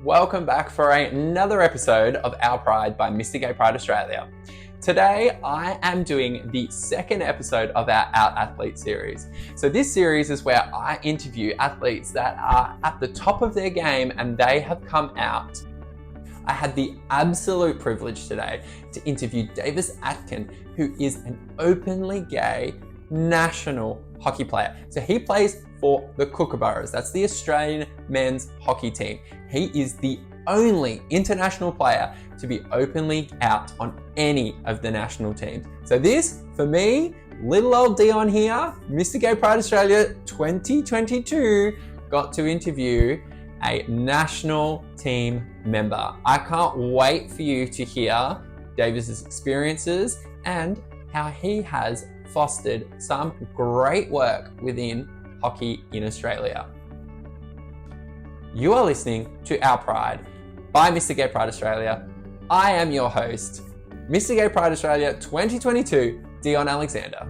Welcome back for another episode of Our Pride by Mr. Gay Pride Australia. Today, I am doing the second episode of our Out Athlete series. So this series is where I interview athletes that are at the top of their game and they have come out. I had the absolute privilege today to interview Davis Atkin, who is an openly gay national hockey player. So he plays for the Kookaburras. That's the Australian men's hockey team. He is the only international player to be openly out on any of the national teams. So this, for me, little old Dion here, Mr. Gay Pride Australia 2022, got to interview a national team member. I can't wait for you to hear Davis's experiences and how he has fostered some great work within hockey in Australia. You are listening to Our Pride by Mr. Gay Pride Australia. I am your host, Mr. Gay Pride Australia 2022, Dion Alexander.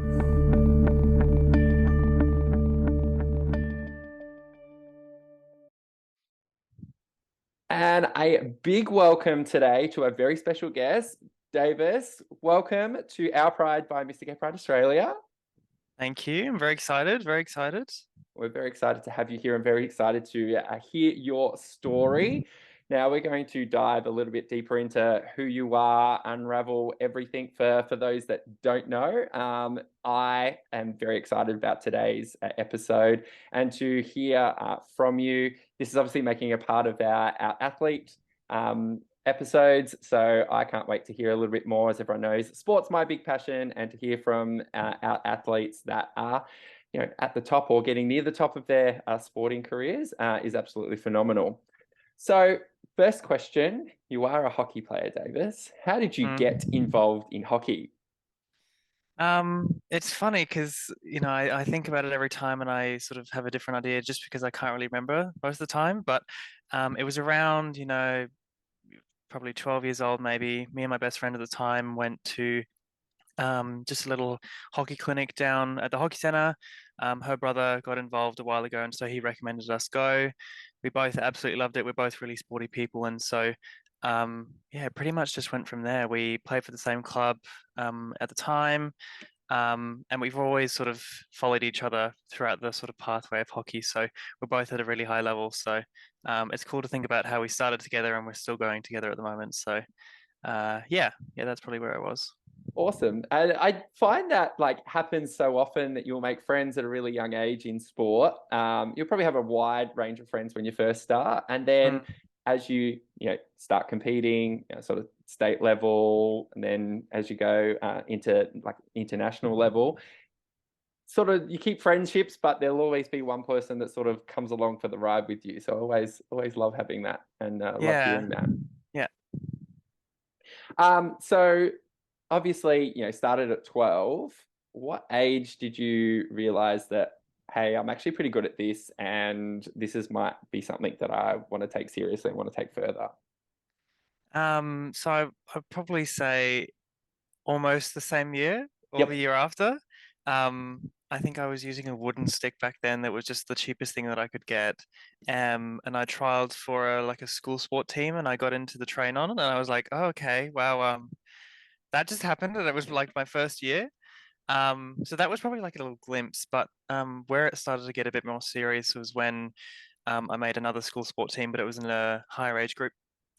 And a big welcome today to a very special guest, Davis. Welcome to Our Pride by Mr. Gay Pride Australia. Thank you. I'm very excited. Very excited. We're very excited to have you here. I'm very excited to hear your story. Now we're going to dive a little bit deeper into who you are, unravel everything for those that don't know. I am very excited about today's episode and to hear from you. This is obviously making a part of our athlete episodes, so I can't wait to hear a little bit more. As everyone knows, sport's my big passion, and to hear from our athletes that are at the top or getting near the top of their sporting careers is absolutely phenomenal. So first question, you are a hockey player, Davis. How did you get involved in hockey? It's funny because, I think about it every time and I sort of have a different idea just because I can't really remember most of the time. But it was around, probably 12 years old, maybe. Me and my best friend at the time went to just a little hockey clinic down at the hockey center. Her brother got involved a while ago, and so he recommended us go. We both absolutely loved it. We're both really sporty people, and so pretty much just went from there. We played for the same club at the time, and we've always sort of followed each other throughout the sort of pathway of hockey. So we're both at a really high level. So it's cool to think about how we started together and we're still going together at the moment. So that's probably where I was. Awesome. And I find that happens so often that you'll make friends at a really young age in sport. You'll probably have a wide range of friends when you first start. And then as you start competing, sort of state level, and then as you go into international level, sort of you keep friendships, but there'll always be one person that sort of comes along for the ride with you. So I always love having that and love hearing that. Yeah. So obviously, started at 12. What age did you realize that, hey, I'm actually pretty good at this and might be something that I want to take seriously and want to take further? So I'd probably say almost the same year or the year after. I think I was using a wooden stick back then that was just the cheapest thing that I could get. And I trialed for a school sport team and I got into the train on it and I was like, oh, okay, wow, that just happened and it was like my first year. So that was probably like a little glimpse, but where it started to get a bit more serious was when I made another school sport team, but it was in a higher age group.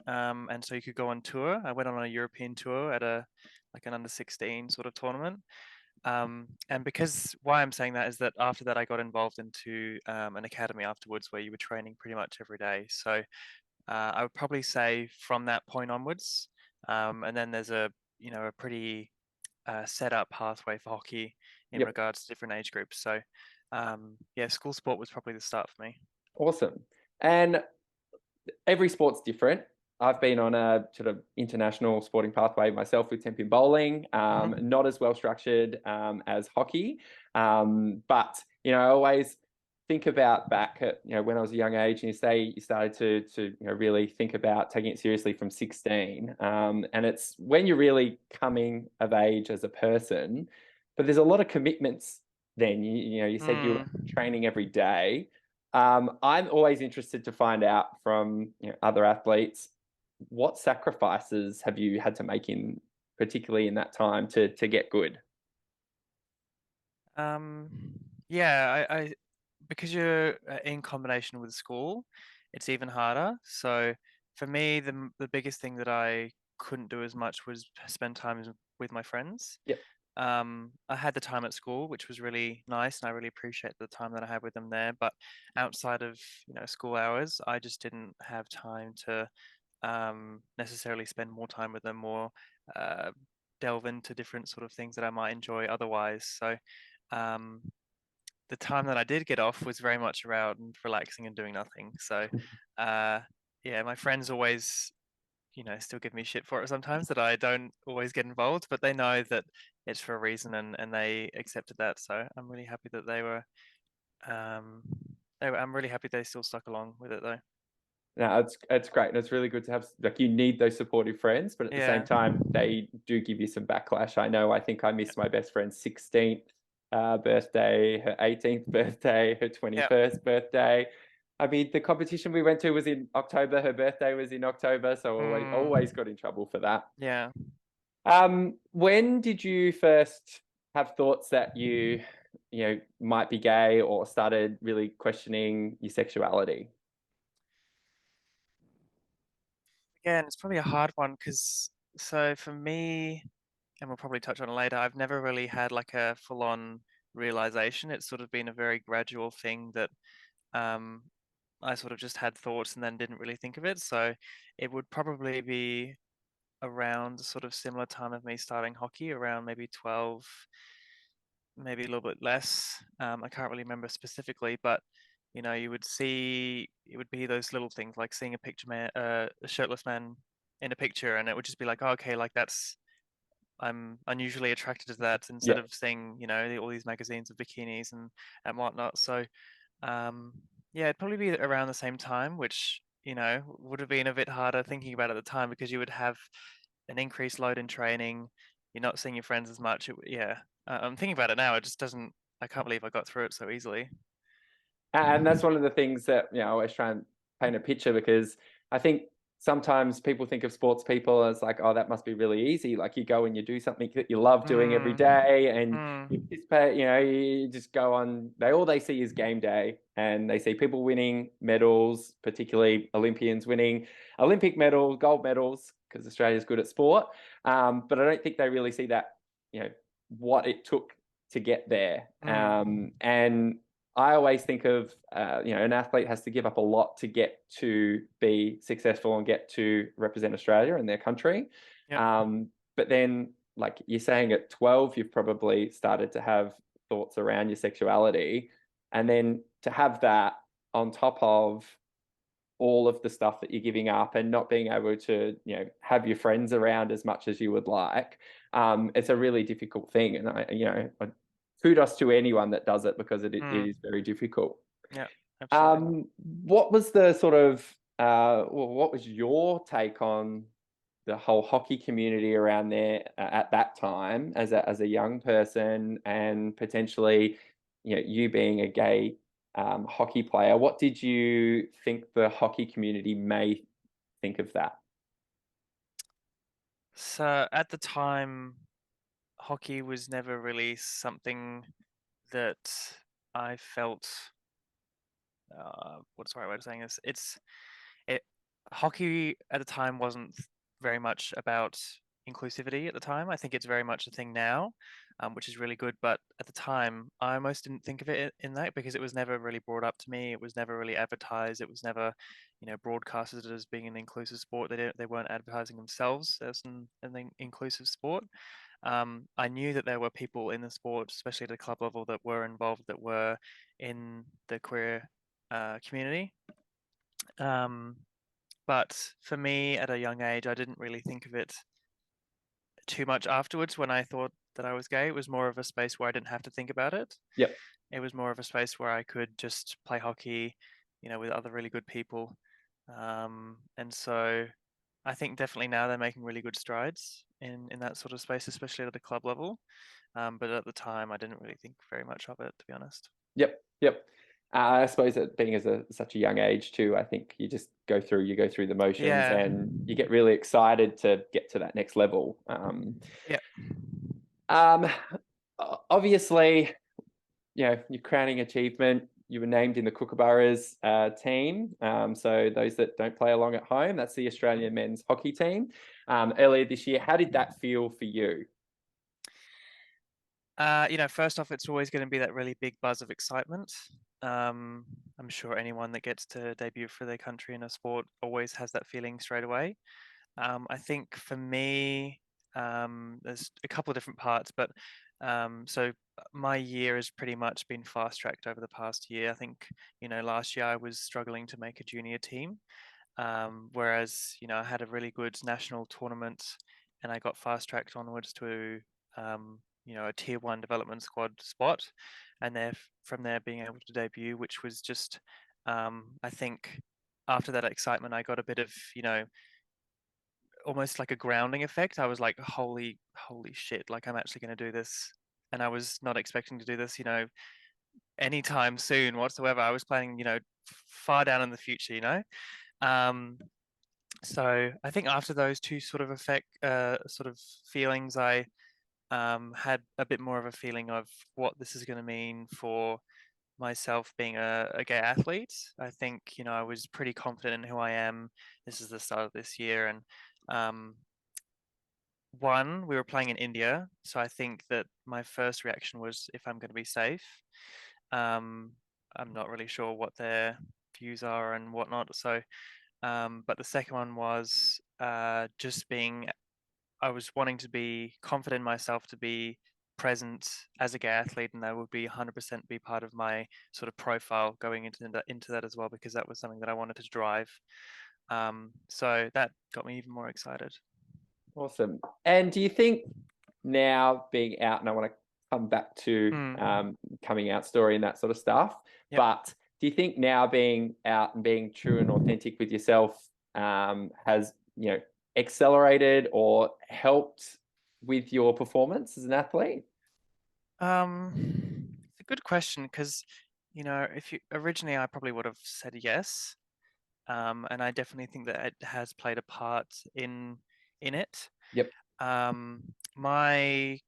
And so you could go on tour. I went on a European tour at an under 16 sort of tournament. And because why I'm saying that is that after that I got involved into an academy afterwards where you were training pretty much every day. So I would probably say from that point onwards, and then there's a pretty set up pathway for hockey in regards to different age groups. So school sport was probably the start for me. Awesome. And every sport's different. I've been on a sort of international sporting pathway myself with Tenpin bowling, not as well structured as hockey. But, I always think about back at, when I was a young age and you say you started to really think about taking it seriously from 16. And it's when you're really coming of age as a person, but there's a lot of commitments then. You said you were training every day. I'm always interested to find out from other athletes what sacrifices have you had to make in particularly in that time to get good. Yeah, I because you're in combination with school, it's even harder. So for me, the biggest thing that I couldn't do as much was spend time with my friends. Yep. I had the time at school, which was really nice, and I really appreciate the time that I had with them there. But outside of, school hours, I just didn't have time to necessarily spend more time with them or uh, delve into different sort of things that I might enjoy otherwise. So um, the time that I did get off was very much around relaxing and doing nothing. So uh, yeah, my friends always still give me shit for it sometimes that I don't always get involved, but they know that it's for a reason and they accepted that. So I'm really happy that um I'm really happy they still stuck along with it though. No, it's great, and it's really good to have like you need those supportive friends, but at the same Yeah. time, they do give you some backlash. I know. I think I Yeah. missed my best friend's 16th birthday, her 18th birthday, her Yeah. 21st birthday. I mean, the competition we went to was in October. Her birthday was in October, so always Mm, got in trouble for that. yeah. When did you first have thoughts that you might be gay or started really questioning your sexuality? Again, it's probably a hard one because so for me, and we'll probably touch on it later, I've never really had like a full-on realization. It's sort of been a very gradual thing that um, I sort of just had thoughts and then didn't really think of it. So it would probably be around sort of similar time of me starting hockey, around maybe 12, maybe a little bit less. I can't really remember specifically, but you would see it would be those little things like seeing a picture man, a shirtless man in a picture, and it would just be like, oh, okay, like that's I'm unusually attracted to that instead Yeah. of seeing, all these magazines of bikinis and whatnot. So yeah, it'd probably be around the same time, which, would have been a bit harder thinking about at the time because you would have an increased load in training. You're not seeing your friends as much. Yeah. I'm thinking about it now. It just doesn't, I can't believe I got through it so easily. And that's one of the things that, I always try and paint a picture because I think sometimes people think of sports people as like, oh, that must be really easy. Like you go and you do something that you love doing every Mm, day and you mm, participate, you just go on. All they see is game day and they see people winning medals, particularly Olympians winning Olympic medals, gold medals, because Australia's good at sport. But I don't think they really see that, what it took to get there. mm. And I always think of, an athlete has to give up a lot to get to be successful and get to represent Australia and their country. Yep. But then, like you're saying, at 12, you've probably started to have thoughts around your sexuality. And then to have that on top of all of the stuff that you're giving up and not being able to, have your friends around as much as you would like, it's a really difficult thing. And kudos to anyone that does it because it Mm, is very difficult. yeah, absolutely. What was the sort of, what was your take on the whole hockey community around there at that time as a young person and potentially, you being a gay hockey player? What did you think the hockey community may think of that? So at the time, hockey was never really something that I felt, what's the right way of saying this? It hockey at the time wasn't very much about inclusivity at the time. I think it's very much a thing now, which is really good. But at the time, I almost didn't think of it in that because it was never really brought up to me. It was never really advertised. It was never, broadcasted as being an inclusive sport. They weren't advertising themselves as an inclusive sport. I knew that there were people in the sport, especially at the club level, that were involved, that were in the queer community. Um, but for me, at a young age, I didn't really think of it too much afterwards when I thought that I was gay. It was more of a space where I didn't have to think about it. Yep. It was more of a space where I could just play hockey, with other really good people. And so I think definitely now they're making really good strides in that sort of space, especially at the club level. But at the time, I didn't really think very much of it, to be honest. Yep. Yep. I suppose that being as such a young age too, I think you go through the motions Yeah. and you get really excited to get to that next level. Yeah. Um, Obviously, your crowning achievement, you were named in the Kookaburras team. So those that don't play along at home, that's the Australian men's hockey team. Earlier this year, how did that feel for you? First off, it's always going to be that really big buzz of excitement. I'm sure anyone that gets to debut for their country in a sport always has that feeling straight away. I think for me, there's a couple of different parts, but so my year has pretty much been fast tracked over the past year. I think, last year I was struggling to make a junior team, whereas, I had a really good national tournament and I got fast tracked onwards to, a tier one development squad spot. And then from there being able to debut, which was just, I think after that excitement, I got a bit of, almost like a grounding effect. I was like, holy shit, like I'm actually going to do this. And I was not expecting to do this, anytime soon whatsoever. I was planning, far down in the future, Um, so I think after those two sort of feelings, I had a bit more of a feeling of what this is going to mean for myself being a gay athlete. I think, I was pretty confident in who I am. This is the start of this year, and um, we were playing in India, so I think that my first reaction was if I'm going to be safe. Um, I'm not really sure what their views are and whatnot. So, but the second one was just being, I was wanting to be confident in myself to be present as a gay athlete, and that would be 100% be part of my sort of profile going into that as well, because that was something that I wanted to drive. So that got me even more excited. Awesome. And do you think now being out, and I want to come back to Mm, coming out story and that sort of stuff, yep. but do you think now being out and being true and authentic with yourself has, accelerated or helped with your performance as an athlete? It's a good question because, if you originally I probably would have said yes. And I definitely think that it has played a part in it. Yep. My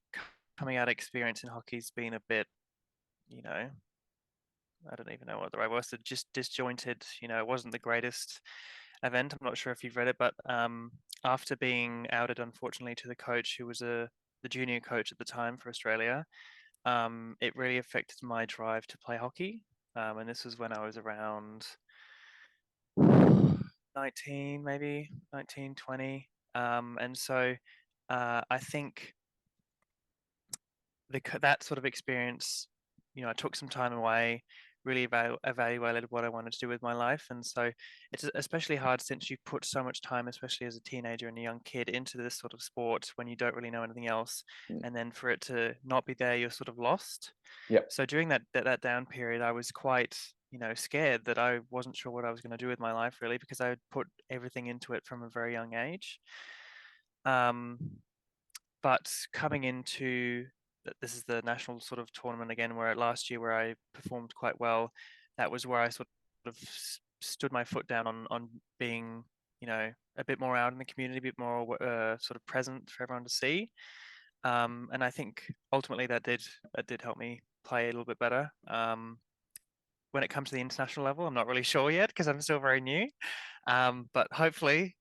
coming out experience in hockey's been a bit, you know, I don't even know what the right word is, just disjointed. It wasn't the greatest event. I'm not sure if you've read it, but after being outed, unfortunately, to the coach who was the junior coach at the time for Australia, it really affected my drive to play hockey. And this was when I was around 19, maybe 19, 20. And so I think that sort of experience, I took some time away, really evaluated what I wanted to do with my life. And so it's especially hard since you put so much time, especially as a teenager and a young kid, into this sort of sport when you don't really know anything else. Mm. And then for it to not be there, you're sort of lost. Yep. So during that down period, I was quite, scared that I wasn't sure what I was going to do with my life really, because I had put everything into it from a very young age. Um, but coming into this is the national sort of tournament again, where last year where I performed quite well, that was where I sort of stood my foot down on being, a bit more out in the community, a bit more sort of present for everyone to see. And I think ultimately that did help me play a little bit better. When it comes to the international level, I'm not really sure yet because I'm still very new. But hopefully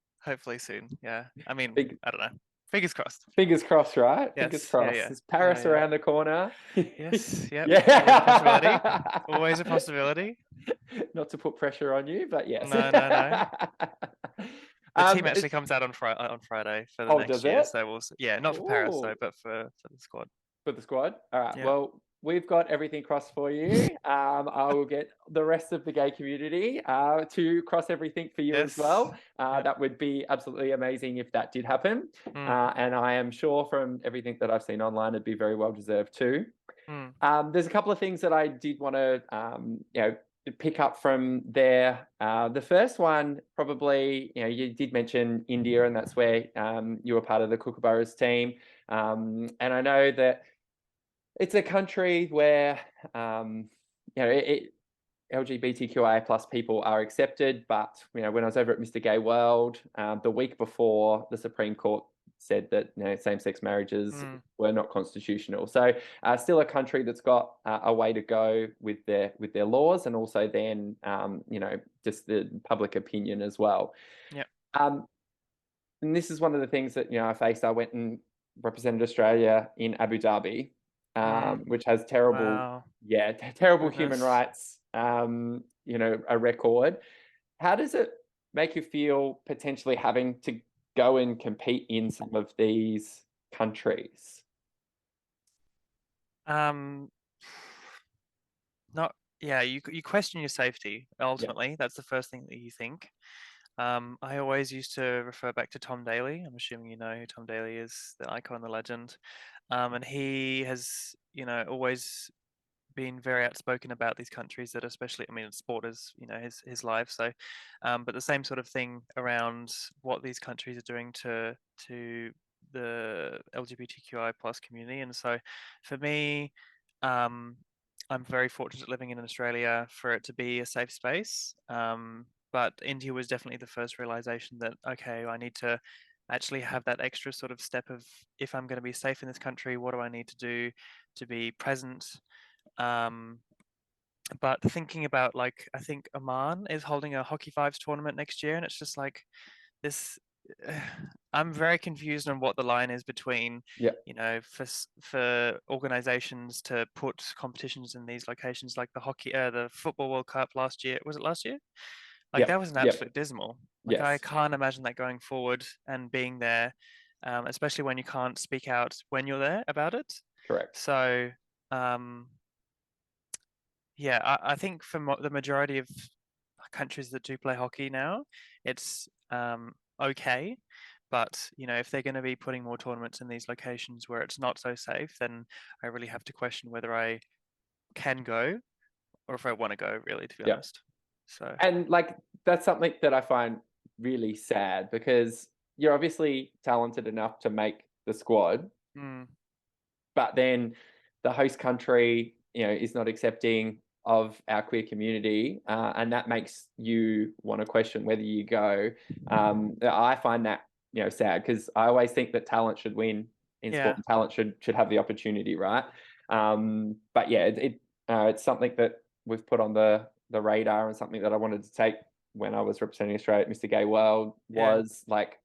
soon. Yeah. I mean, Big I don't know. Fingers crossed. fingers crossed, right? Fingers Yes. Yeah. crossed. Yeah. Is Yeah. Paris Yeah. around the corner? Yes. Yep. Always a possibility. Yeah. Always a possibility. Not to put pressure on you, but yes. No. No. No. The team actually It's, comes out on Friday for the oh, next does year, it? so yeah, not for Paris though, Oh, but for the squad. for the squad. All right. Yeah. Well, we've got everything crossed for you. I will get the rest of the gay community to cross everything for you as Yes. well. Yeah. That would be absolutely amazing if that did happen. Mm. And I am sure from everything that I've seen online, it'd be very well deserved too. Mm. There's a couple of things that I did want to, pick up from there. The first one, probably, you did mention India, and that's where you were part of the Kookaburras team. And I know that it's a country where, it LGBTQIA plus people are accepted, but when I was over at Mr. Gay World, the week before, the Supreme Court said that same-sex marriages were not constitutional. So still a country that's got a way to go with their laws, and also then just the public opinion as well. Yeah. And this is one of the things that I faced. I went and represented Australia in Abu Dhabi, which has terrible, Wow. terrible human Goodness. rights, a record. How does it make you feel potentially having to go and compete in some of these countries? Um, not yeah, you question your safety Yeah, ultimately. That's the first thing that you think. I always used to refer back to Tom Daly. I'm assuming you know who Tom Daly is, the icon, the legend. And he has, always been very outspoken about these countries that, especially, I mean, sport is, his life. So, but the same sort of thing around what these countries are doing to the LGBTQI plus community. And so, for me, um, I'm very fortunate living in Australia for it to be a safe space. But India was definitely the first realization that, okay, I need to actually have that extra sort of step of, if I'm going to be safe in this country, what do I need to do to be present? Um, but thinking about, like, I think Oman is holding a Hockey Fives tournament next year, and it's just like this. I'm very confused on what the line is between, yeah, for organizations to put competitions in these locations, like the Football World Cup last year. Was it last year? Like, yeah, that was an yeah. absolute dismal. Like, I Yes, can't imagine that going forward and being there, especially when you can't speak out when you're there about it. correct. So, um, yeah, I think for the majority of countries that do play hockey now, it's okay. But if they're going to be putting more tournaments in these locations where it's not so safe, then I really have to question whether I can go or if I want to go, really, to be Yeah. honest. So, And like that's something that I find really sad, because you're obviously talented enough to make the squad, mm, but then the host country, is not accepting of our queer community, and that makes you want to question whether you go. I find that sad, because I always think that talent should win in sport, yeah, and talent should have the opportunity, right? But yeah, it's something that we've put on the radar, and something that I wanted to take when I was representing Australia at Mr. Gay World, yeah, was like,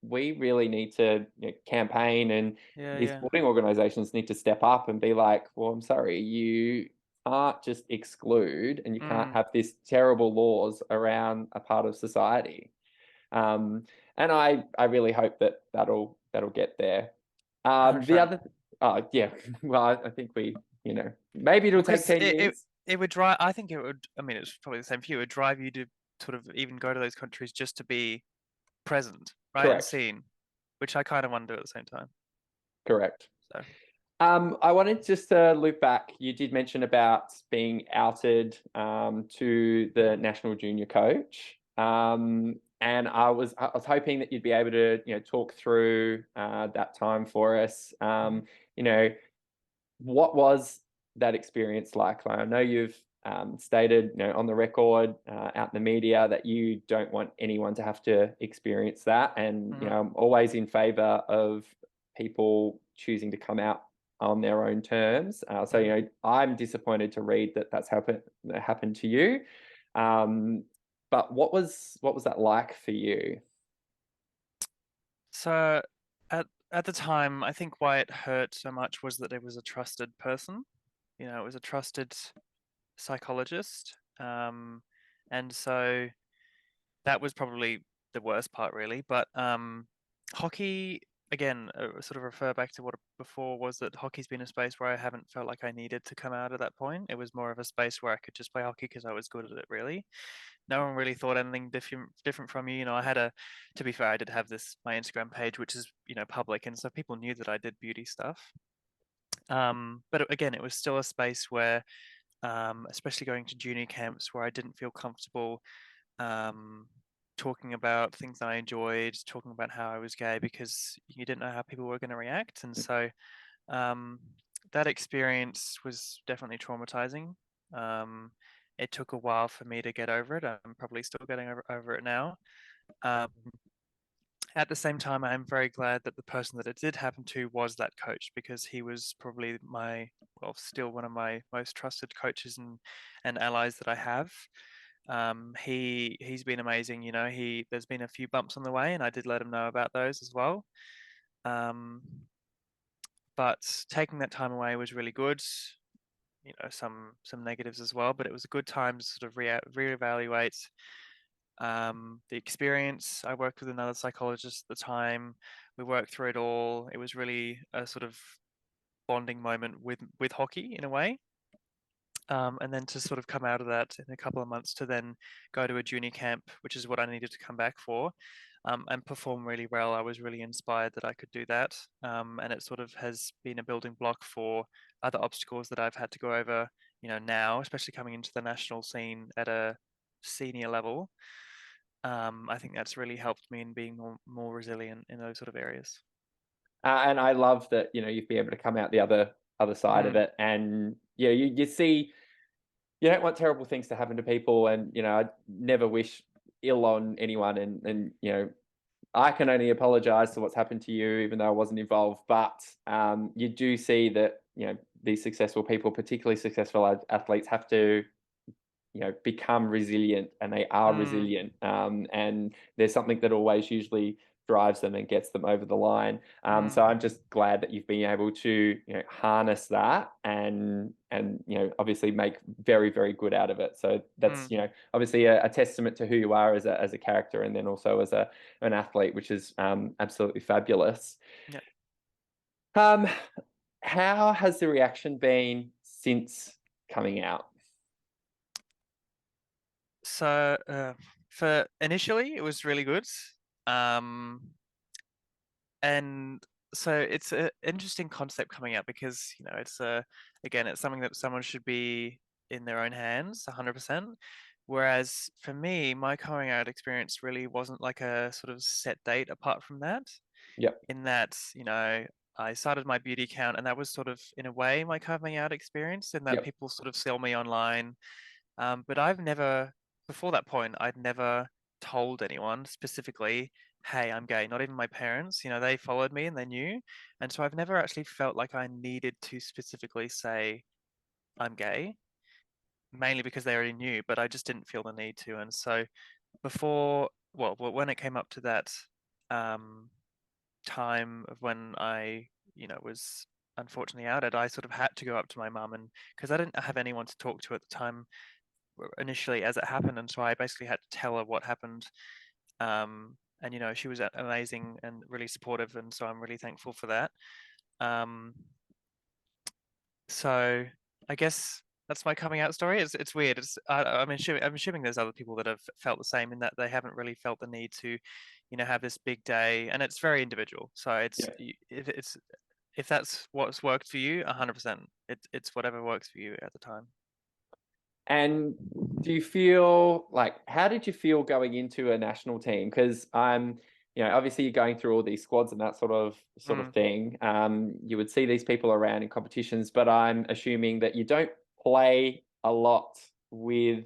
we really need to campaign, and yeah, these yeah. sporting organizations need to step up and be like, well, I'm sorry, you can't just exclude, and you can't Mm, have these terrible laws around a part of society. Um, and I really hope that that'll get there. The 100%. other, oh yeah, well, I think maybe it'll Well, take because 10 years. it would drive. I think it would. I mean, it's probably the same for you. It would drive you to sort of even go to those countries just to be present, right, and Correct, seen, which I kind of want to do at the same time. correct. So, I wanted just to loop back. You did mention about being outed to the national junior coach, and I was hoping that you'd be able to talk through that time for us. mhm, You know, what was that experience like? I know you've stated on the record, out in the media, that you don't want anyone to have to experience that, and mhm, I'm always in favor of people choosing to come out on their own terms. So mhm. I'm disappointed to read that happened to you. But what was that like for you? So at the time, I think why it hurt so much was that it was a trusted person. It was a trusted psychologist, and so that was probably the worst part, really. But hockey, again, sort of refer back to what before was, that hockey's been a space where I haven't felt like I needed to come out at that point. It was more of a space where I could just play hockey because I was good at it, really. No one really thought anything different from you. I had to be fair, I did have my Instagram page, which is public, and so people knew that I did beauty stuff. But again, it was still a space where, especially going to junior camps, where I didn't feel comfortable um, talking about things that I enjoyed, talking about how I was gay, because you didn't know how people were going to react. And so um, that experience was definitely traumatizing. Um, it took a while for me to get over it. I'm probably still getting over it now. Um, at the same time, I'm very glad that the person that it did happen to was that coach, because he was probably well, still one of my most trusted coaches and allies that I have. He's been amazing. There's been a few bumps on the way, and I did let him know about those as well. Um, but taking that time away was really good. Some negatives as well, but it was a good time to sort of reevaluate the experience. I worked with another psychologist at the time. We worked through it all. It was really a sort of bonding moment with hockey in a way. And then to sort of come out of that in a couple of months to then go to a junior camp, which is what I needed to come back for, and perform really well. I was really inspired that I could do that. And it sort of has been a building block for other obstacles that I've had to go over, now, especially coming into the national scene at a senior level. I think that's really helped me in being more resilient in those sort of areas. And I love that, you've been able to come out the other side of Mm, it. And yeah, you see, you don't want terrible things to happen to people. And, I never wish ill on anyone. And I can only apologize to what's happened to you, even though I wasn't involved. But you do see that, these successful people, particularly successful athletes, have to, become resilient, and they are mm, resilient. And there's something that always usually drives them and gets them over the line. So I'm mm, just glad that you've been able to, harness that and obviously make very, very good out of it. So that's, mm. obviously a testament to who you are as a character, and then also as an athlete, which is absolutely fabulous. Yeah. Um, how has the reaction been since coming out? So for initially, it was really good. Um, and so it's an interesting concept coming out because it's something that someone should be in their own hands 100%. Whereas for me, my coming out experience really wasn't like a sort of set date apart from that. Yep, In that, I started my beauty account, and that was sort of in a way my coming out experience, in that yep, people sort of saw me online. But I've never, before that point, I'd never told anyone specifically, hey, I'm gay. Not even my parents. They followed me and they knew. And so I've never actually felt like I needed to specifically say I'm gay, mainly because they already knew, but I just didn't feel the need to. And so when it came up to that um, time of when I, was unfortunately outed, I sort of had to go up to my mum, and because I didn't have anyone to talk to at the time initially as it happened, and so I basically had to tell her what happened. And she was amazing and really supportive, and so I'm really thankful for that. Um, so I guess that's my coming out story. It's weird. I'm assuming there's other people that have felt the same, in that they haven't really felt the need to, have this big day, and it's very individual. So yep. if that's what's worked for you, 100%. It's whatever works for you at the time. And do you feel like, how did you feel going into a national team? Because obviously you're going through all these squads and that sort of Mm. thing. You would see these people around in competitions, but I'm assuming that you don't play a lot with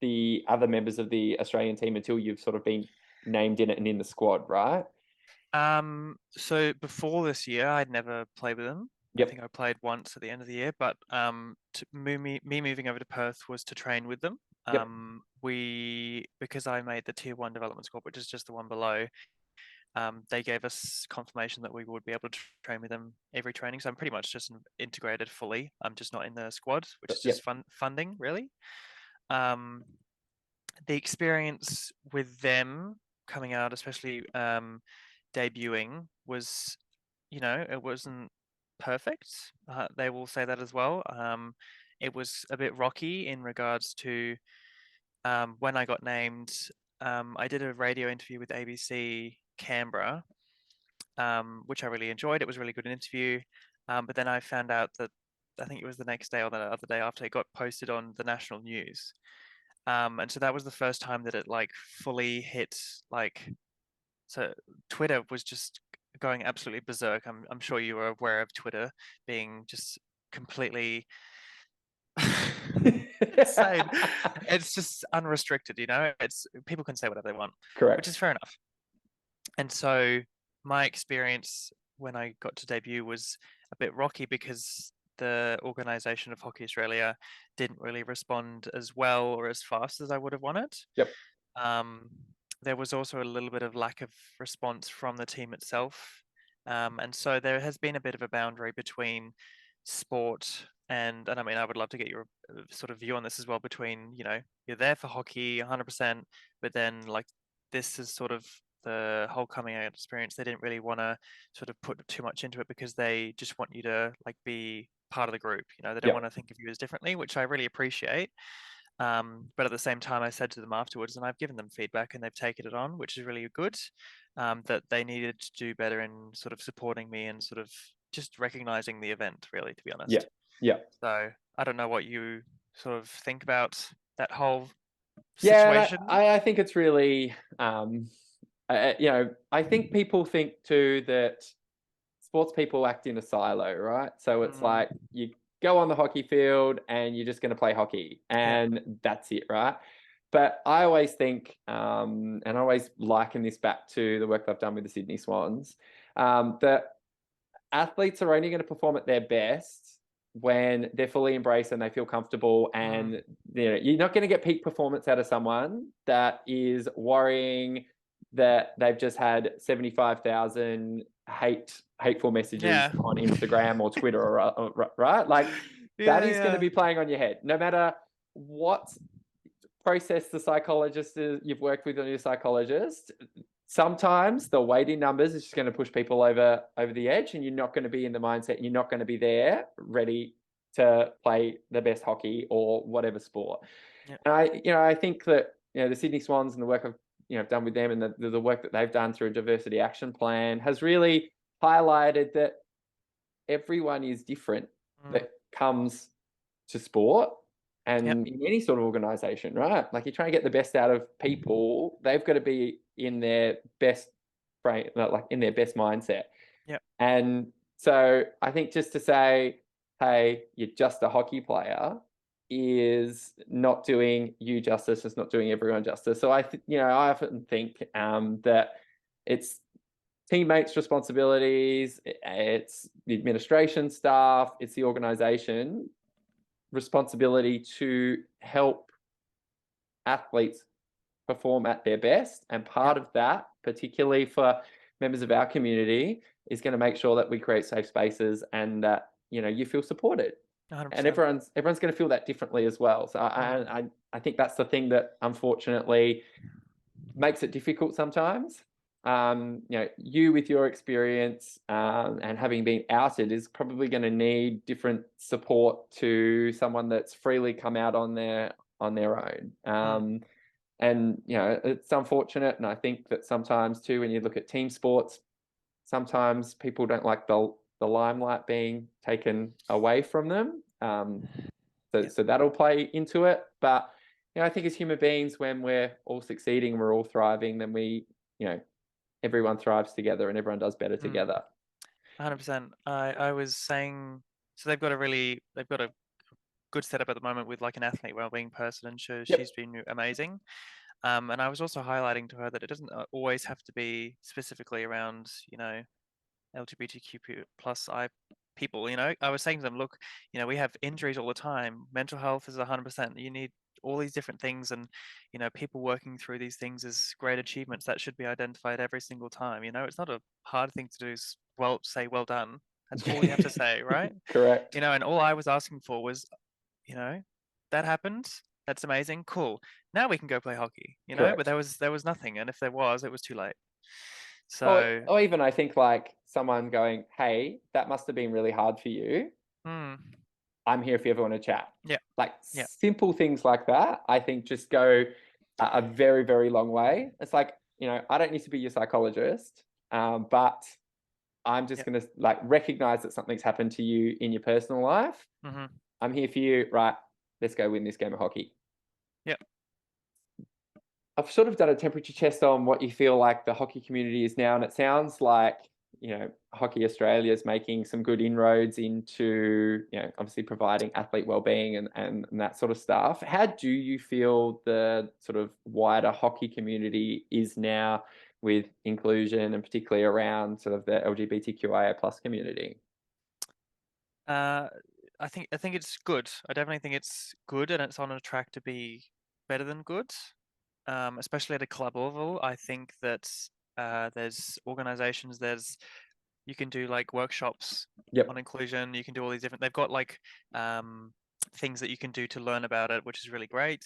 the other members of the Australian team until you've sort of been named in it and in the squad, right? So before this year, I'd never played with them. I Yep, think I played once at the end of the year, but me moving over to Perth was to train with them. yep, Because I made the tier one development squad, which is just the one below. They gave us confirmation that we would be able to train with them every training. So I'm pretty much just integrated fully. I'm just not in the squad, which is just yep. funding really. Um, the experience with them coming out, especially debuting, was, it wasn't perfect. They will say that as well. It was a bit rocky in regards to when I got named. I did a radio interview with ABC Canberra, which I really enjoyed. It was a really good interview. But then I found out that I think it was the next day or the other day after, it got posted on the national news. And so that was the first time that it like fully hit, like, so Twitter was just going absolutely berserk. I'm sure you were aware of Twitter being just completely insane. It's just unrestricted, It's people can say whatever they want, which Correct. is fair enough. And so my experience when I got to debut was a bit rocky because the organization of Hockey Australia didn't really respond as well or as fast as I would have wanted. Yep. Um, there was also a little bit of lack of response from the team itself. And so there has been a bit of a boundary between sport and I mean, I would love to get your sort of view on this as well between, you're there for hockey 100%, but then like this is sort of the whole coming out experience. They didn't really want to sort of put too much into it because they just want you to like be part of the group. They don't want Yep. to think of you as differently, which I really appreciate. But at the same time, I said to them afterwards, and I've given them feedback, and they've taken it on, which is really good. That they needed to do better in sort of supporting me and sort of just recognizing the event, really, to be Yeah. honest. Yeah. So I don't know what you sort of think about that whole Yeah, and situation. I think it's really, I think people think too that sports people act in a silo, right? So it's Mm, like you go on the hockey field and you're just going to play hockey yeah, and that's it, right? But I always think, and I always liken this back to the work I've done with the Sydney Swans, that athletes are only going to perform at their best when they're fully embraced and they feel comfortable. mm, And you're not going to get peak performance out of someone that is worrying that they've just had 75,000 hateful messages yeah, on Instagram or Twitter, or right? Like that yeah, is going to yeah, be playing on your head, no matter what process the psychologist you've worked with on your psychologist. Sometimes the weighting numbers is just going to push people over the edge, and you're not going to be in the mindset, and you're not going to be there ready to play the best hockey or whatever sport. yeah, And I think that the Sydney Swans and the work I've done with them, and the work that they've done through a diversity action plan has really highlighted that everyone is different mm, that comes to sport yep, and in any sort of organization, right? Like you're trying to get the best out of people, they've got to be in their best frame, like in their best mindset. yep, And so I think just to say, hey, you're just a hockey player is not doing you justice, it's not doing everyone justice. So I often think that it's teammates' responsibilities, it's the administration staff, it's the organization responsibility to help athletes perform at their best. And yep, part of that, particularly for members of our community, is going to make sure that we create safe spaces and that you feel supported. And 100%. everyone's going to feel that differently as well. So Mm, I think that's the thing that unfortunately makes it difficult sometimes. You with your experience and having been outed is probably going to need different support to someone that's freely come out on their own. mm, And it's unfortunate, and I think that sometimes too, when you look at team sports, sometimes people don't like the limelight being taken away from them. yep, So that'll play into it, but I think as human beings, when we're all succeeding, we're all thriving, then everyone thrives together and everyone does better mm, together. 100%. I was saying, so they've got a good setup at the moment with like an athlete wellbeing person, and she's Yep. been amazing. And I was also highlighting to her that it doesn't always have to be specifically around, LGBTQ plus I people. I was saying to them, look, we have injuries all the time. Mental health is 100%. You need all these different things, and people working through these things is great achievements that should be identified every single time. It's not a hard thing to do. Say well done. That's all you have to say, right? Correct. And all I was asking for was, you know, that happened. That's amazing. Cool. Now we can go play hockey, but Correct. there was nothing. And if there was, it was too late. Or, So, or even I think like someone going, hey, that must have been really hard for you. hmm, I'm here if you ever want to chat. yeah, Like yeah, simple things like that, I think just go a very, very long way. It's like, I don't need to be your psychologist, but I'm yeah, just going to like recognize that something's happened to you in your personal life. hmm, I'm here for you. Right. Let's go win this game of hockey. yeah, I've sort of done a temperature test on what you feel like the hockey community is now, and it sounds like Hockey Australia is making some good inroads into, obviously providing athlete well-being and that sort of stuff. How do you feel the sort of wider hockey community is now with inclusion and particularly around sort of the LGBTQIA plus community? Uh, I think it's good. I definitely think it's good, and it's on a track to be better than good. Especially at a club level. I think that there's organizations, you can do like workshops on Yep. inclusion. You can do all these different. They've got like um, things that you can do to learn about it, which is really great.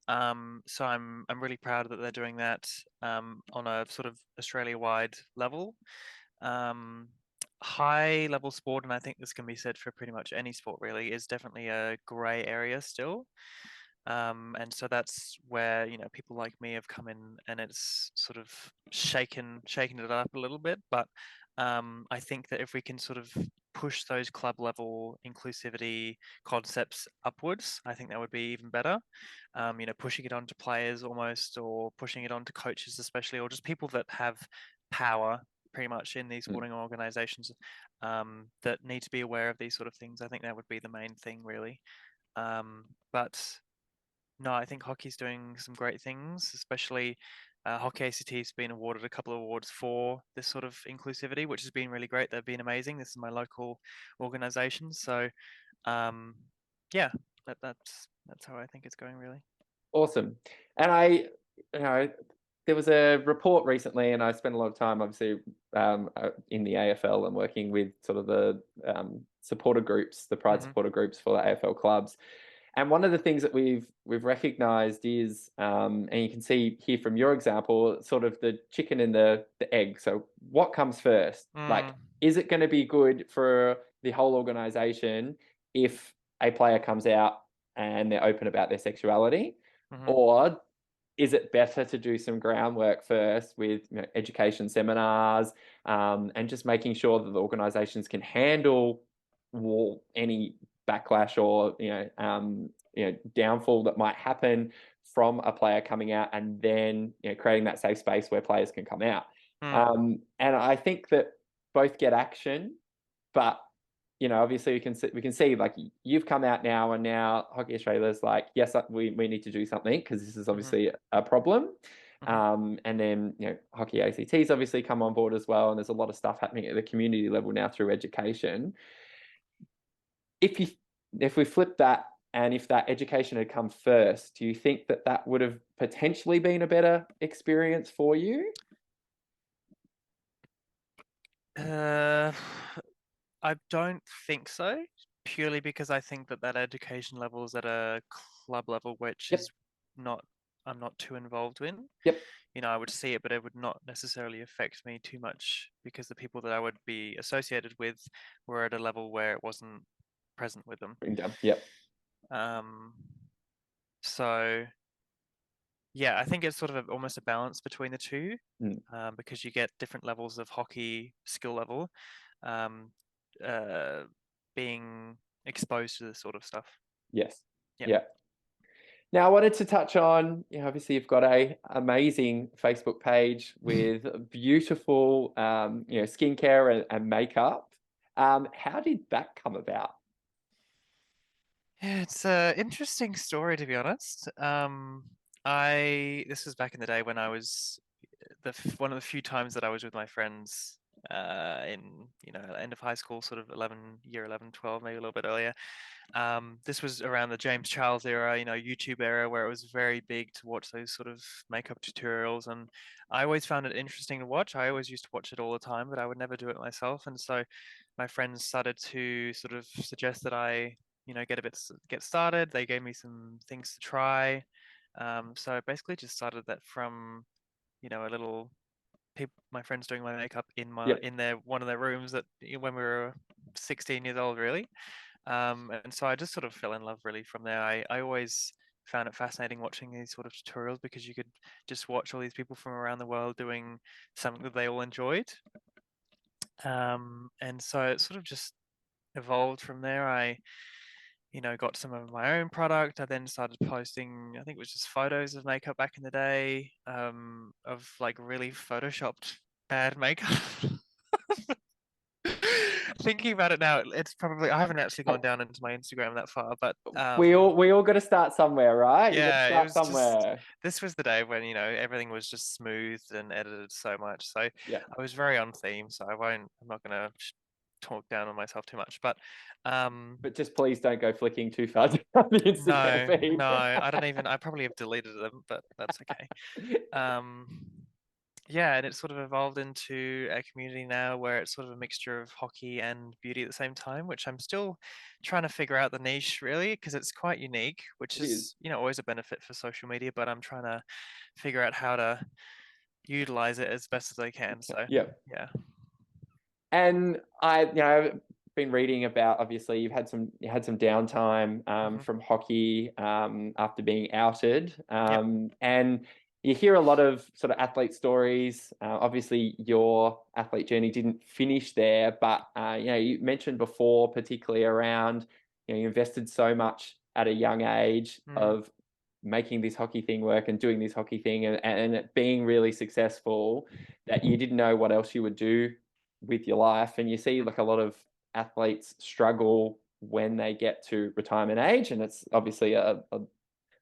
So I'm really proud that they're doing that on a sort of Australia-wide level. Um, High level sport, and I think this can be said for pretty much any sport really, is definitely a grey area still. And so that's where, people like me have come in and it's sort of shaken it up a little bit. But I think that if we can sort of push those club level inclusivity concepts upwards, I think that would be even better. Pushing it onto players almost, or pushing it onto coaches especially, or just people that have power pretty much in these Mm. sporting organizations that need to be aware of these sort of things. I think that would be the main thing really. But no, I think hockey's doing some great things, especially Hockey ACT's been awarded a couple of awards for this sort of inclusivity, which has been really great. They've been amazing. This is my local organization. So, um, yeah, that's how I think it's going really. Awesome. And there was a report recently, and I spent a lot of time, obviously, in the AFL and working with sort of the supporter groups, the pride Hmm. supporter groups for the AFL clubs. And one of the things that we've recognised is, and you can see here from your example, sort of the chicken and the egg. So what comes first? Like, Mm, is it going to be good for the whole organisation if a player comes out and they're open about their sexuality? hmm. Or is it better to do some groundwork first with education seminars, and just making sure that the organizations can handle any backlash or downfall that might happen from a player coming out, and then creating that safe space where players can come out. Mm, And I think that both get action, but obviously we can see like you've come out now, and now Hockey Australia's like, yes, we need to do something because this is hmm, obviously a problem. hmm. And then Hockey ACT's obviously come on board as well, and there's a lot of stuff happening at the community level now through education. If you if we flip that, and if that education had come first, do you think that that would have potentially been a better experience for you? Uh, I don't think so, purely because I think that education level is at a club level, which is Yep. not, I'm not too involved in. Yep. I would see it, but it would not necessarily affect me too much because the people that I would be associated with were at a level where it wasn't present with them. Bring down. Yep. Um, so yeah, I think it's sort of almost a balance between the two, Mm, because you get different levels of hockey skill level, um, uh, being exposed to this sort of stuff. yes. Yeah. Yeah. Now, I wanted to touch on, obviously you've got a amazing Facebook page with beautiful, skincare and makeup. How did that come about? Yeah, it's an interesting story to be honest. I This was back in the day when I was one of the few times that I was with my friends in end of high school, sort of 11, 12, maybe a little bit earlier. This was around the James Charles era, YouTube era, where it was very big to watch those sort of makeup tutorials, and I always found it interesting to watch. I always used to watch it all the time, but I would never do it myself, and so my friends started to sort of suggest that I get started. They gave me some things to try. So I basically just started that from a little people, my friends doing my makeup Yep. in their one of their rooms that when we were 16 years old, really. And so I just sort of fell in love really from there. I always found it fascinating watching these sort of tutorials because you could just watch all these people from around the world doing something that they all enjoyed. And so it sort of just evolved from there. I got some of my own product. I then started posting, I think it was just photos of makeup back in the day, of like really photoshopped bad makeup. Thinking about it now, it's probably I haven't actually Hey, gone down into my Instagram that far, but we all got to start somewhere, right? You got to yeah, it start was just somewhere. this was the day when, everything was just smoothed and edited so much. So Yeah. I was very on theme, so I'm not gonna talk down on myself too much. But um But just please don't go flicking too far down the Instagram no, feed. no, I probably have deleted them, but that's okay. Um yeah, and it's sort of evolved into a community now where it's sort of a mixture of hockey and beauty at the same time, which I'm still trying to figure out the niche really, because it's quite unique, which It is. is, always a benefit for social media, but I'm trying to figure out how to utilize it as best as I can. So, Yeah. yeah. And I've been reading about, obviously you had some downtime Hmm. from hockey after being outed, Yep. and you hear a lot of sort of athlete stories. Obviously, your athlete journey didn't finish there, but you mentioned before, particularly around, you invested so much at a young age Mm, of making this hockey thing work and doing this hockey thing and it being really successful that you didn't know what else you would do with your life. And you see like a lot of athletes struggle when they get to retirement age, and it's obviously a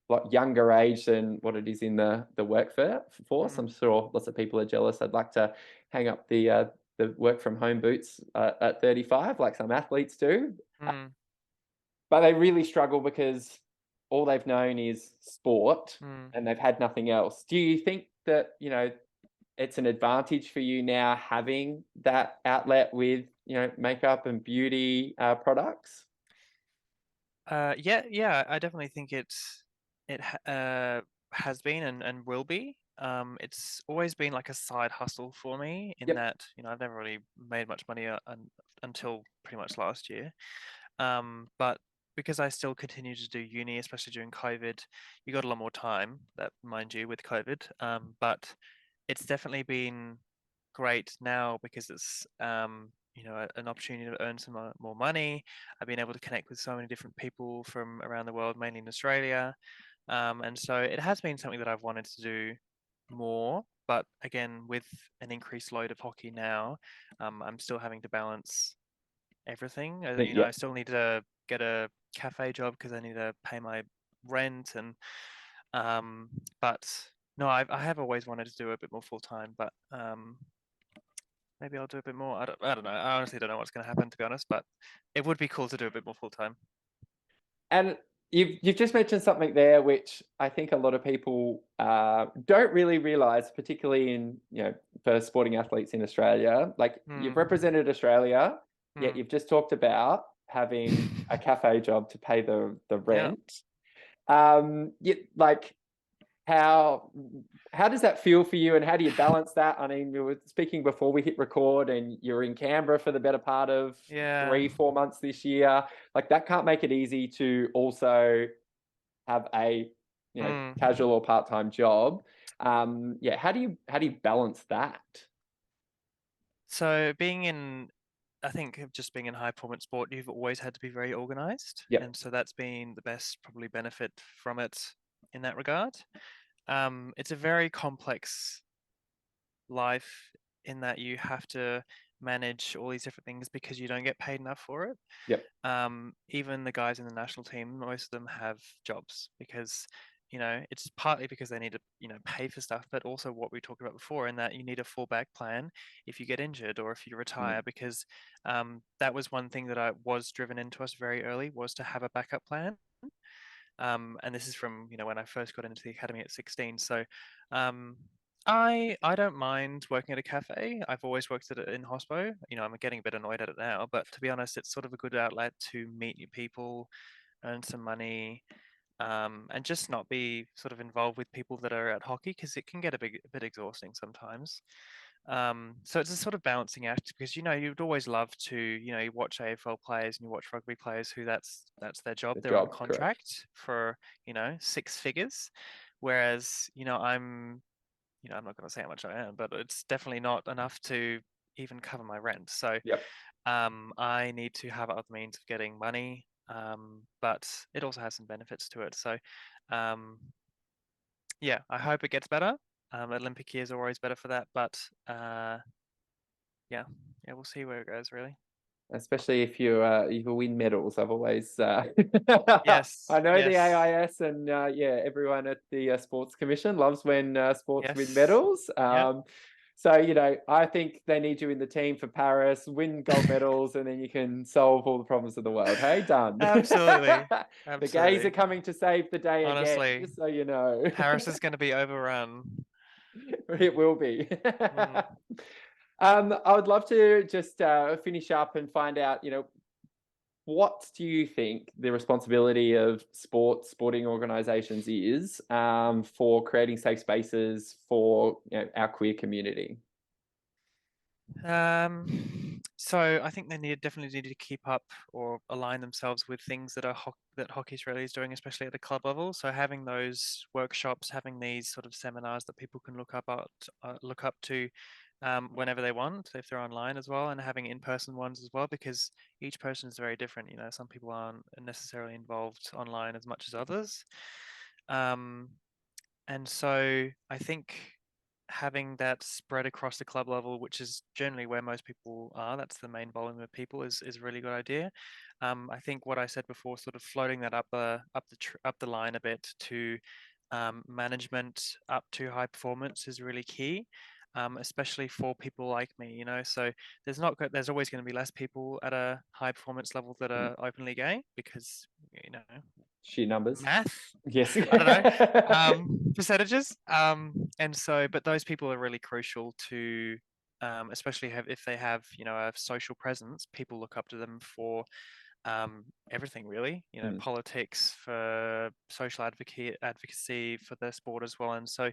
lot younger age than what it is in the workforce. mm, I'm sure lots of people are jealous. I'd like to hang up the work from home boots at 35, like some athletes do. mm, But they really struggle because all they've known is sport mm. and they've had nothing else. Do you think that, it's an advantage for you now having that outlet with, makeup and beauty products? Yeah, yeah, I definitely think has been and will be. It's always been like a side hustle for me in Yep. that, I've never really made much money until pretty much last year. But because I still continue to do uni, especially during COVID, you got a lot more time, that mind you, with COVID. But it's definitely been great now because it's an opportunity to earn some more money. I've been able to connect with so many different people from around the world, mainly in Australia, and so it has been something that I've wanted to do more. But again, with an increased load of hockey now, I'm still having to balance everything. I Yep. still need to get a cafe job because I need to pay my rent and um, but no, I have always wanted to do a bit more full time, but maybe I'll do a bit more. I don't know. I honestly don't know what's going to happen, to be honest, but it would be cool to do a bit more full time. And you've just mentioned something there which I think a lot of people don't really realize, particularly in for sporting athletes in Australia. Like you've Hmm. represented Australia, yet Hmm. you've just talked about having a cafe job to pay the Yeah. rent. Like how how does that feel for you, and how do you balance that? I mean, we were speaking before we hit record, and you're in Canberra for the better part of Yeah. 3-4 months this year. Like that can't make it easy to also have a Hmm. casual or part-time job. Yeah, how do you balance that? So I think just being in high performance sport, you've always had to be very organized, Yep. and so that's been the best probably benefit from it in that regard. It's a very complex life in that you have to manage all these different things because you don't get paid enough for it. Yep. Even the guys in the national team, most of them have jobs because, it's partly because they need to, pay for stuff, but also what we talked about before, in that you need a fallback plan if you get injured or if you Mm. retire, because that was one thing that I was driven into us very early, was to have a backup plan. And this is from, when I first got into the academy at 16. So um, I don't mind working at a cafe. I've always worked at it in hospo. I'm getting a bit annoyed at it now, but to be honest, it's sort of a good outlet to meet new people, earn some money, and just not be sort of involved with people that are at hockey because it can get a bit exhausting sometimes. So it's a sort of balancing act because you'd always love to, you watch AFL players and you watch rugby players who that's their job. The They're on job, correct. contract for, six figures. Whereas, I'm not going to say how much I earn, but it's definitely not enough to even cover my rent. So Yep. I need to have other means of getting money. But it also has some benefits to it. So um, yeah, I hope it gets better. Olympic years are always better for that, but yeah, we'll see where it goes, really. Especially if you win medals. I've always Yes, I know the yes, AIS and yeah, everyone at the Sports Commission loves when sports win yes. medals. Yep. So I think they need you in the team for Paris, win gold medals, and then you can solve all the problems of the world. Hey, done. Absolutely. The gays are Absolutely. coming to save the day again, Honestly, just so you know. Paris is going to be overrun. It will be. Mm. I would love to just finish up and find out, what do you think the responsibility of sporting organisations is for creating safe spaces for our queer community? So I think they definitely need to keep up or align themselves with things that that Hockey Australia is doing, especially at the club level. So having those workshops, having these sort of seminars that people can look up to whenever they want, if they're online as well, and having in-person ones as well, because each person is very different. Some people aren't necessarily involved online as much as others. Um, and so I think having that spread across the club level, which is generally where most people are, that's the main volume of people, is a really good idea. I think what I said before, sort of floating that up the line a bit to management up to high performance is really key. Especially for people like me, So there's always going to be less people at a high performance level that are openly gay because you know Sheer numbers. math. Yes. I don't know, percentages. And so, but those people are really crucial to, especially if they have, a social presence. People look up to them for everything, really. Mm. Politics, for social advocacy for their sport as well. And so,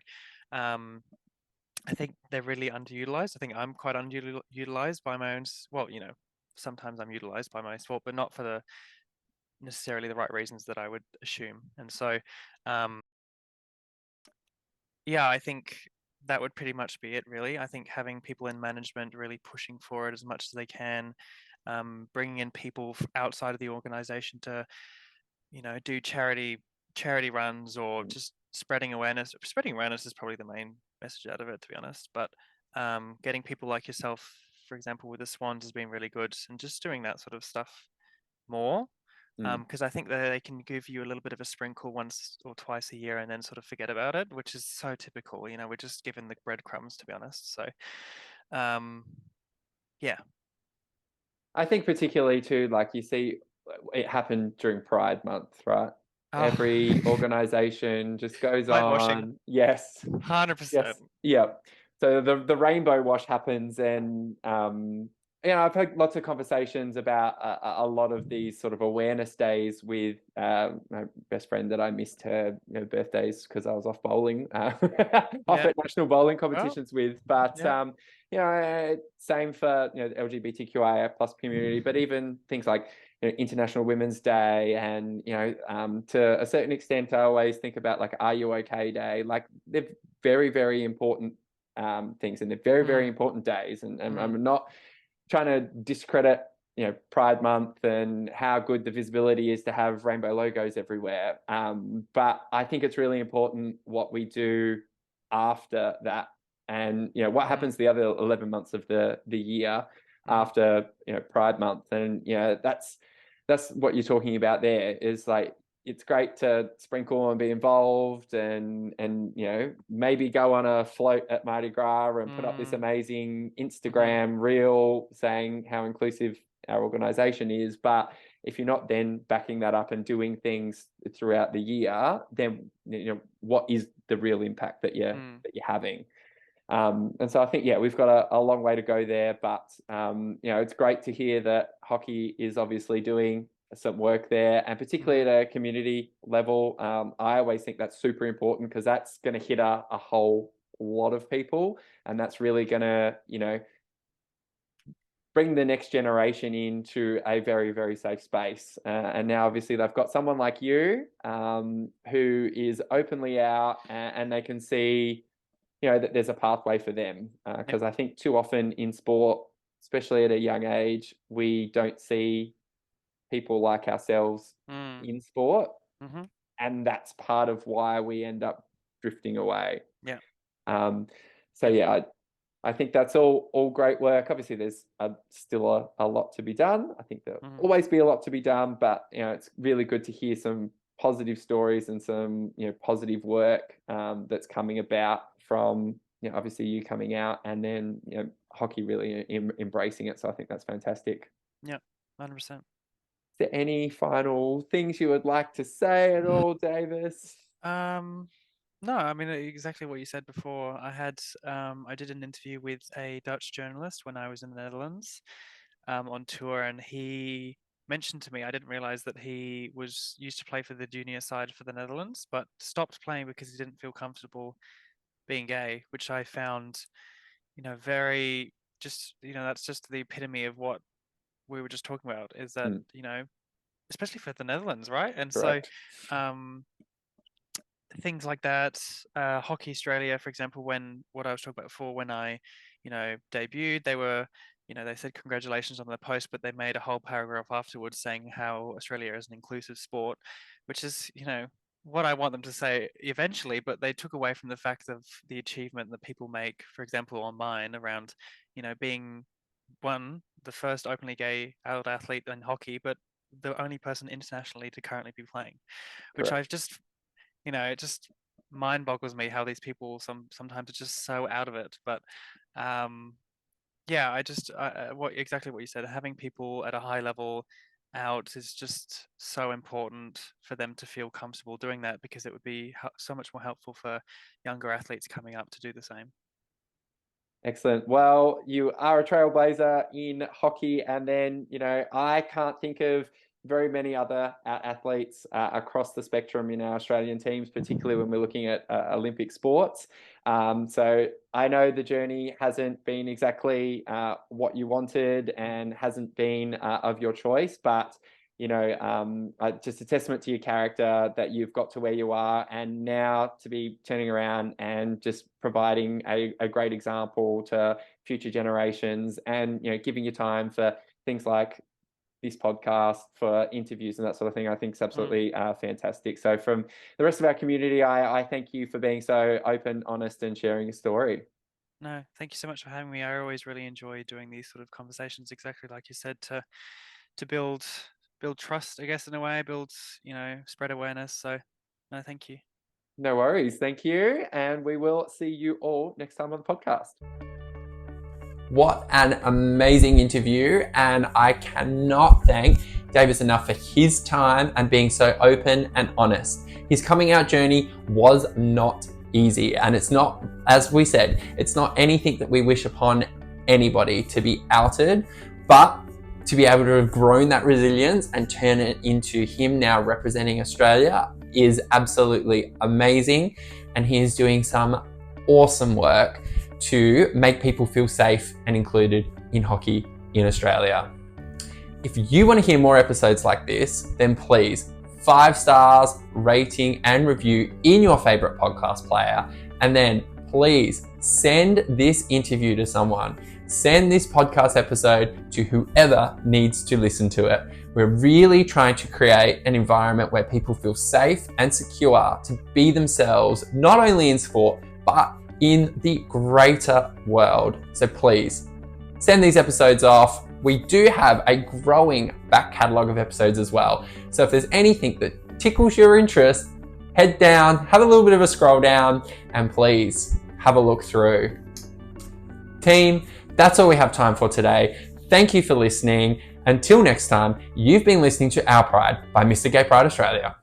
I think they're really underutilized. I think I'm quite underutilized by my own. Well, sometimes I'm utilized by my sport, but not for the necessarily the right reasons that I would assume. And so, um, yeah, I think that would pretty much be it, really. I think having people in management really pushing for it as much as they can, bringing in people outside of the organization to, do charity runs or just spreading awareness. Spreading awareness is probably the main message out of it, to be honest. But getting people like yourself, for example, with the Swans has been really good, and just doing that sort of stuff more Mm. because I think that they can give you a little bit of a sprinkle once or twice a year and then sort of forget about it, which is so typical. We're just given the breadcrumbs, to be honest. So, um, yeah. I think particularly too, like you see, it happened during Pride Month, right? Oh, Every organization just goes whitewashing, on. Yes, 100%. yes, yeah. So the rainbow wash happens, and I've had lots of conversations about a lot of these sort of awareness days with my best friend that I missed her birthdays because I was off bowling, off Yeah. at national bowling Well, competitions with. But yeah. same for the LGBTQIA plus community, but even things like International Women's Day, and to a certain extent, I always think about like Are You OK Day. Like they're very, very important things, and they're very, very Mm, important days. And mm, I'm not trying to discredit Pride Month and how good the visibility is to have rainbow logos everywhere. But I think it's really important what we do after that, and what mm, happens the other 11 months of the year after Pride Month. And that's what you're talking about there, is like it's great to sprinkle and be involved, and maybe go on a float at Mardi Gras and put up this mm, amazing mhm, Instagram reel saying how inclusive our organization is. But if you're not then backing that up and doing things throughout the year, then what is the real impact that you're mm, having? And so I think, yeah, we've got a long way to go there, but it's great to hear that hockey is obviously doing some work there, and particularly mhm, at a community level. I always think that's super important because that's going to hit a whole lot of people, and that's really going to, bring the next generation into a very, very safe space. And now, obviously, they've got someone like you who is openly out, and they can see that there's a pathway for them. yep, Because I think too often in sport, especially at a young age, we don't see people like ourselves mm, in sport, mhm, and that's part of why we end up drifting away. yeah, Um, so yep, yeah, I think that's all great work. Obviously, there's still a lot to be done. I think there'll always be a lot to be done, but it's really good to hear some positive stories and some positive work that's coming about from obviously you coming out, and then hockey really embracing it. So I think that's fantastic. Yeah, 100%. Is there any final things you would like to say at all, Davis? No, I mean exactly what you said before. I did an interview with a Dutch journalist when I was in the Netherlands on tour, and he mentioned to me, I didn't realize that he used to play for the junior side for the Netherlands, but stopped playing because he didn't feel comfortable being gay, which I found, very that's just the epitome of what we were just talking about, is that, especially for the Netherlands, right? And Correct. so, things like that. Hockey Australia, for example, what I was talking about before, when I, debuted, they said congratulations on the post, but they made a whole paragraph afterwards saying how Australia is an inclusive sport, which is, what I want them to say eventually, but they took away from the fact of the achievement that people make, for example, on mine around, being the first openly gay adult athlete in hockey, but the only person internationally to currently be playing, which Correct. I've just it just mind boggles me how these people sometimes are just so out of it. But yeah, exactly what you said. Having people at a high level out is just so important for them to feel comfortable doing that, because it would be so much more helpful for younger athletes coming up to do the same. Excellent. Well, you are a trailblazer in hockey, and then I can't think of very many other athletes across the spectrum in our Australian teams, particularly when we're looking at Olympic sports. So I know the journey hasn't been exactly what you wanted and hasn't been of your choice, but just a testament to your character that you've got to where you are, and now to be turning around and just providing a great example to future generations, and giving your time for things like this podcast, for interviews and that sort of thing. I think is absolutely fantastic. So from the rest of our community, I thank you for being so open, honest, and sharing your story. No, thank you so much for having me. I always really enjoy doing these sort of conversations, exactly like you said, to build trust, I guess, in a way, spread awareness. So no, thank you. No worries. Thank you. And we will see you all next time on the podcast. What an amazing interview. And I cannot thank Davis enough for his time and being so open and honest. His coming out journey was not easy. And it's not, as we said, it's not anything that we wish upon anybody to be outed, but to be able to have grown that resilience and turn it into him now representing Australia is absolutely amazing. And he is doing some awesome work to make people feel safe and included in hockey in Australia. If you want to hear more episodes like this, then please 5 stars, rating and review in your favorite podcast player. And then please send this interview to someone. Send this podcast episode to whoever needs to listen to it. We're really trying to create an environment where people feel safe and secure to be themselves, not only in sport, but in the greater world. So please send these episodes off. We do have a growing back catalogue of episodes as well. So if there's anything that tickles your interest, head down, have a little bit of a scroll down, and please have a look through. Team, that's all we have time for today. Thank you for listening. Until next time, you've been listening to Our Pride by Mr. Gay Pride Australia.